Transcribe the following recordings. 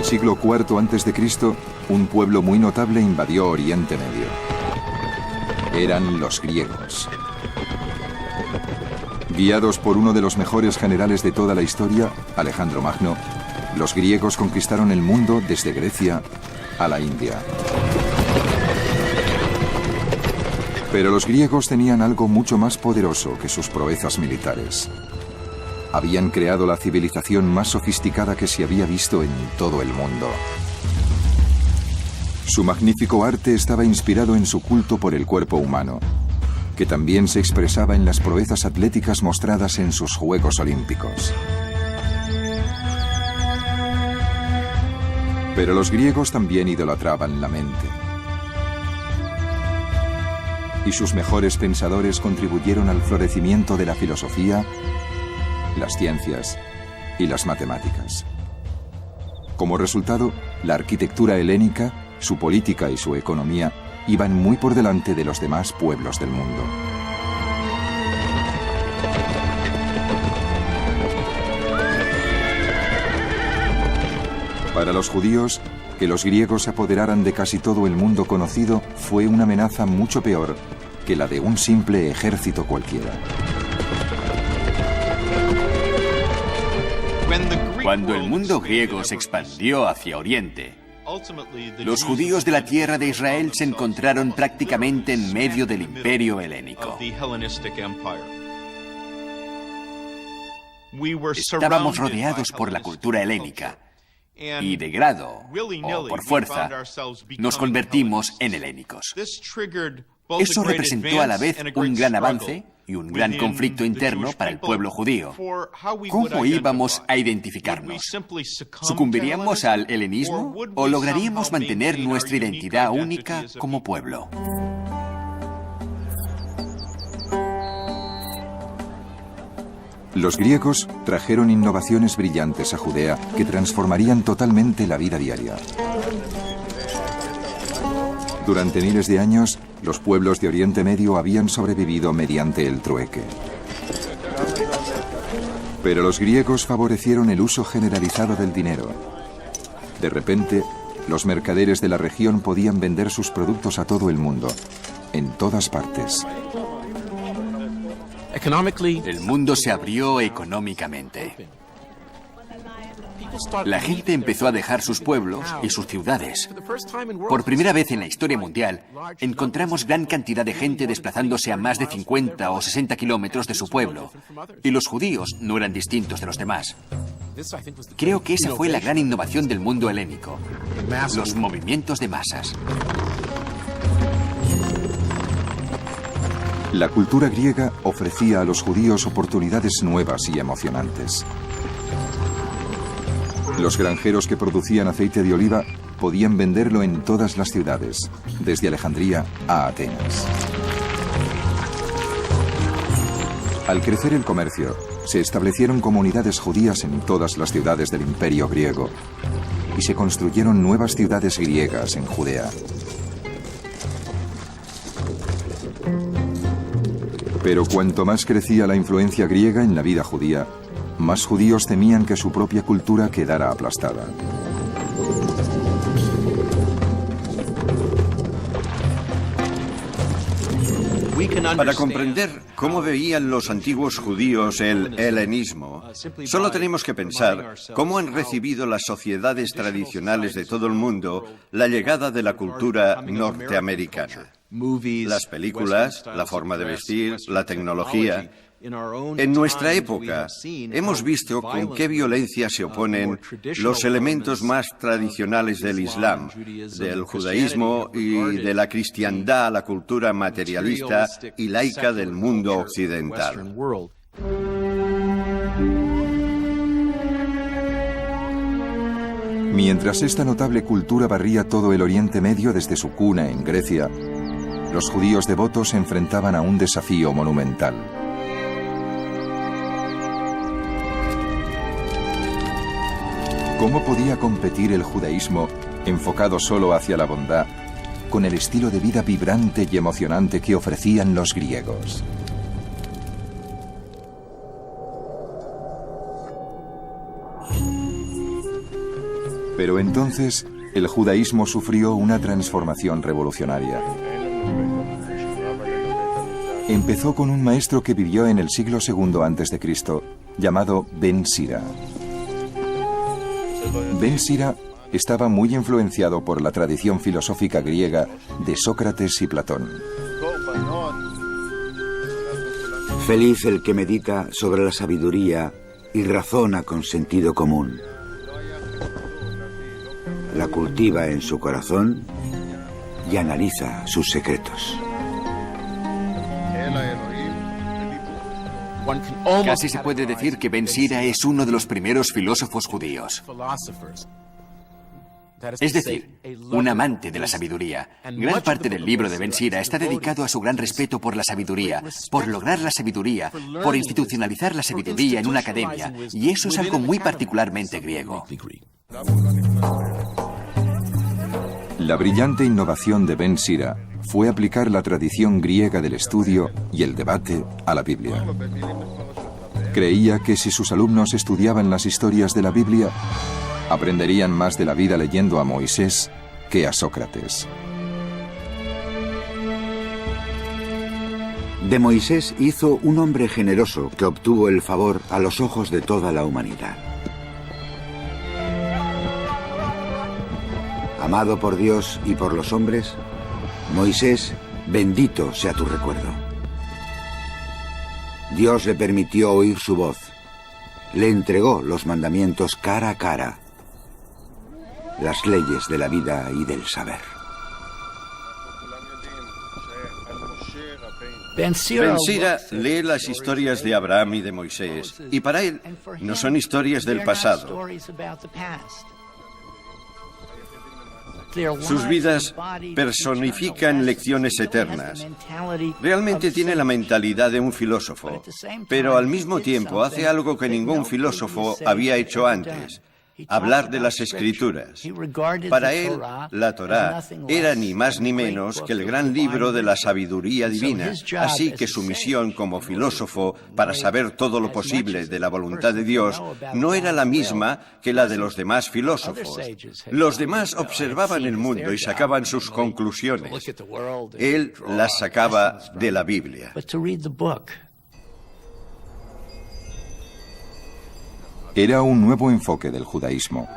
el siglo IV a.C., un pueblo muy notable invadió Oriente Medio. Eran los griegos. Guiados por uno de los mejores generales de toda la historia, Alejandro Magno, los griegos conquistaron el mundo desde Grecia a la India. Pero los griegos tenían algo mucho más poderoso que sus proezas militares. Habían creado la civilización más sofisticada que se había visto en todo el mundo. Su magnífico arte estaba inspirado en su culto por el cuerpo humano, que también se expresaba en las proezas atléticas mostradas en sus Juegos Olímpicos. Pero los griegos también idolatraban la mente. Y sus mejores pensadores contribuyeron al florecimiento de la filosofía, las ciencias y las matemáticas. Como resultado, la arquitectura helénica, su política y su economía iban muy por delante de los demás pueblos del mundo. Para los judíos, que los griegos se apoderaran de casi todo el mundo conocido fue una amenaza mucho peor que la de un simple ejército cualquiera. Cuando el mundo griego se expandió hacia Oriente, los judíos de la tierra de Israel se encontraron prácticamente en medio del imperio helénico. Estábamos rodeados por la cultura helénica y de grado o por fuerza nos convertimos en helénicos. Eso representó a la vez un gran avance y un gran conflicto interno para el pueblo judío. ¿Cómo íbamos a identificarnos? ¿Sucumbiríamos al helenismo o lograríamos mantener nuestra identidad única como pueblo? Los griegos trajeron innovaciones brillantes a Judea que transformarían totalmente la vida diaria. Durante miles de años, los pueblos de Oriente Medio habían sobrevivido mediante el trueque. Pero los griegos favorecieron el uso generalizado del dinero. De repente, los mercaderes de la región podían vender sus productos a todo el mundo, en todas partes. El mundo se abrió económicamente. La gente empezó a dejar sus pueblos y sus ciudades. Por primera vez en la historia mundial, encontramos gran cantidad de gente desplazándose a más de 50 o 60 kilómetros de su pueblo. Y los judíos no eran distintos de los demás. Creo que esa fue la gran innovación del mundo helénico: los movimientos de masas. La cultura griega ofrecía a los judíos oportunidades nuevas y emocionantes. Los granjeros que producían aceite de oliva podían venderlo en todas las ciudades, desde Alejandría a Atenas. Al crecer el comercio, se establecieron comunidades judías en todas las ciudades del Imperio griego y se construyeron nuevas ciudades griegas en Judea. Pero cuanto más crecía la influencia griega en la vida judía, más judíos temían que su propia cultura quedara aplastada. Para comprender cómo veían los antiguos judíos el helenismo, solo tenemos que pensar cómo han recibido las sociedades tradicionales de todo el mundo la llegada de la cultura norteamericana. Las películas, la forma de vestir, la tecnología. En nuestra época, hemos visto con qué violencia se oponen los elementos más tradicionales del Islam, del judaísmo y de la cristiandad a la cultura materialista y laica del mundo occidental. Mientras esta notable cultura barría todo el Oriente Medio desde su cuna en Grecia, los judíos devotos se enfrentaban a un desafío monumental. ¿Cómo podía competir el judaísmo, enfocado solo hacia la bondad, con el estilo de vida vibrante y emocionante que ofrecían los griegos? Pero entonces, el judaísmo sufrió una transformación revolucionaria. Empezó con un maestro que vivió en el siglo II a.C., llamado Ben Sira. Ben Sira estaba muy influenciado por la tradición filosófica griega de Sócrates y Platón. Feliz el que medita sobre la sabiduría y razona con sentido común. La cultiva en su corazón y analiza sus secretos. Casi se puede decir que Ben Sira es uno de los primeros filósofos judíos. Es decir, un amante de la sabiduría. Gran parte del libro de Ben Sira está dedicado a su gran respeto por la sabiduría, por lograr la sabiduría, por institucionalizar la sabiduría en una academia, y eso es algo muy particularmente griego. La brillante innovación de Ben Sira fue aplicar la tradición griega del estudio y el debate a la Biblia. Creía que si sus alumnos estudiaban las historias de la Biblia, aprenderían más de la vida leyendo a Moisés que a Sócrates. De Moisés hizo un hombre generoso que obtuvo el favor a los ojos de toda la humanidad. Amado por Dios y por los hombres, Moisés, bendito sea tu recuerdo. Dios le permitió oír su voz. Le entregó los mandamientos cara a cara, las leyes de la vida y del saber. Ben Sira lee las historias de Abraham y de Moisés, y para él no son historias del pasado. Sus vidas personifican lecciones eternas. Realmente tiene la mentalidad de un filósofo, pero al mismo tiempo hace algo que ningún filósofo había hecho antes: hablar de las Escrituras. Para él, la Torá era ni más ni menos que el gran libro de la sabiduría divina, así que su misión como filósofo, para saber todo lo posible de la voluntad de Dios, no era la misma que la de los demás filósofos. Los demás observaban el mundo y sacaban sus conclusiones. Él las sacaba de la Biblia. Era un nuevo enfoque del judaísmo.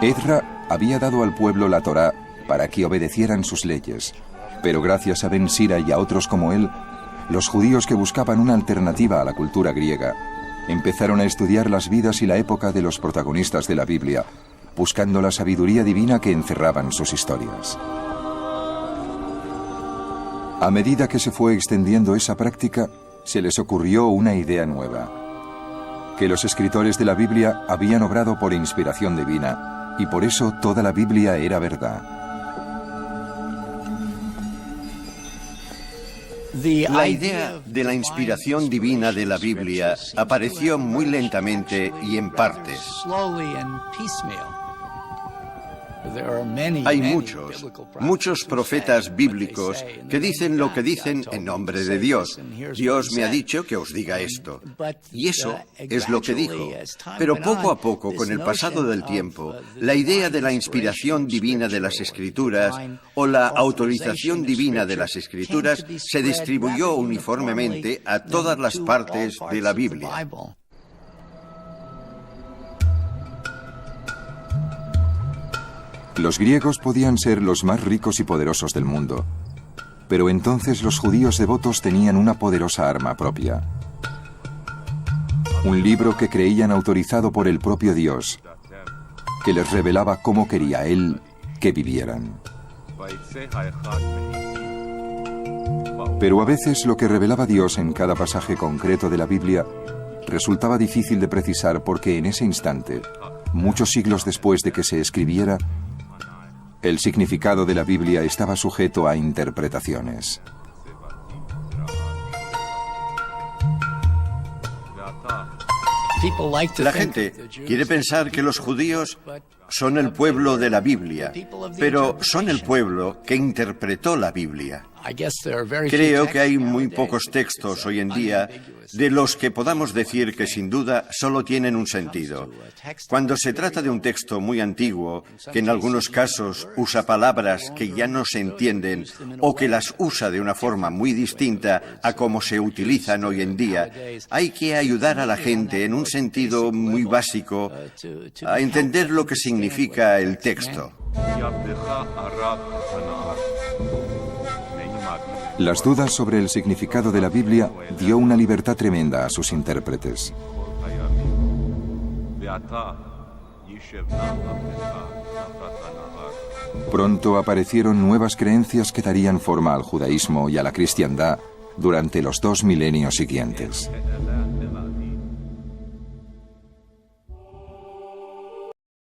Ezra había dado al pueblo la Torá para que obedecieran sus leyes, pero gracias a Ben Sira y a otros como él, los judíos que buscaban una alternativa a la cultura griega empezaron a estudiar las vidas y la época de los protagonistas de la Biblia, buscando la sabiduría divina que encerraban sus historias. A medida que se fue extendiendo esa práctica, se les ocurrió una idea nueva: que los escritores de la Biblia habían obrado por inspiración divina, y por eso toda la Biblia era verdad. La idea de la inspiración divina de la Biblia apareció muy lentamente y en partes. Hay muchos profetas bíblicos que dicen lo que dicen en nombre de Dios. Dios me ha dicho que os diga esto. Y eso es lo que dijo. Pero poco a poco, con el pasado del tiempo, la idea de la inspiración divina de las Escrituras o la autorización divina de las Escrituras se distribuyó uniformemente a todas las partes de la Biblia. Los griegos podían ser los más ricos y poderosos del mundo, pero entonces los judíos devotos tenían una poderosa arma propia. Un libro que creían autorizado por el propio Dios, que les revelaba cómo quería Él que vivieran. Pero a veces lo que revelaba Dios en cada pasaje concreto de la Biblia resultaba difícil de precisar porque en ese instante, muchos siglos después de que se escribiera, el significado de la Biblia estaba sujeto a interpretaciones. La gente quiere pensar que los judíos son el pueblo de la Biblia, pero son el pueblo que interpretó la Biblia. Creo que hay muy pocos textos hoy en día de los que podamos decir que sin duda solo tienen un sentido. Cuando se trata de un texto muy antiguo, que en algunos casos usa palabras que ya no se entienden o que las usa de una forma muy distinta a como se utilizan hoy en día, hay que ayudar a la gente en un sentido muy básico a entender lo que significa el texto. Las dudas sobre el significado de la Biblia dio una libertad tremenda a sus intérpretes. Pronto aparecieron nuevas creencias que darían forma al judaísmo y a la cristiandad durante los 2 milenios siguientes.